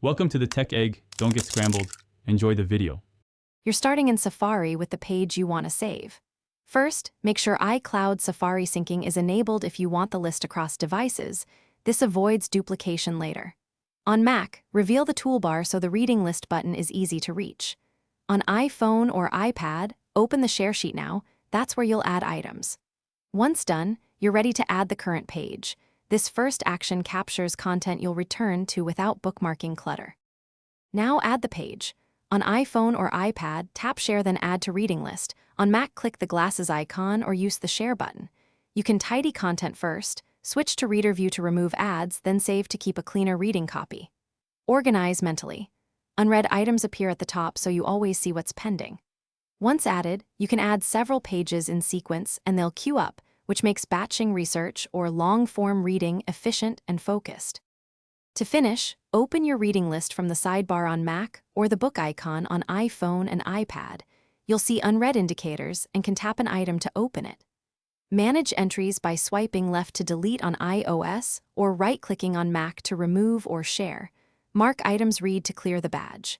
Welcome to the Tech Egg. Don't get scrambled. Enjoy the video. You're starting in Safari with the page you want to save. First, make sure iCloud Safari syncing is enabled if you want the list across devices. This avoids duplication later. On Mac, reveal the toolbar so the Reading List button is easy to reach. On iPhone or iPad, open the Share Sheet now. That's where you'll add items. Once done, you're ready to add the current page. This first action captures content you'll return to without bookmarking clutter. Now add the page. On iPhone or iPad, tap Share then Add to Reading List. On Mac, click the glasses icon or use the Share button. You can tidy content first, switch to Reader View to remove ads, then save to keep a cleaner reading copy. Organize mentally. Unread items appear at the top so you always see what's pending. Once added, you can add several pages in sequence and they'll queue up, which makes batching research or long-form reading efficient and focused. To finish, open your reading list from the sidebar on Mac or the book icon on iPhone and iPad. You'll see unread indicators and can tap an item to open it. Manage entries by swiping left to delete on iOS or right-clicking on Mac to remove or share. Mark items read to clear the badge.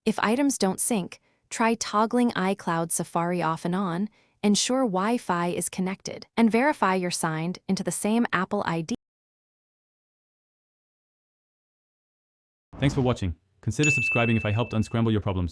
If items don't sync, try toggling iCloud Safari off and on, ensure Wi-Fi is connected, and verify you're signed into the same Apple ID. Thanks for watching. Consider subscribing if I helped unscramble your problems.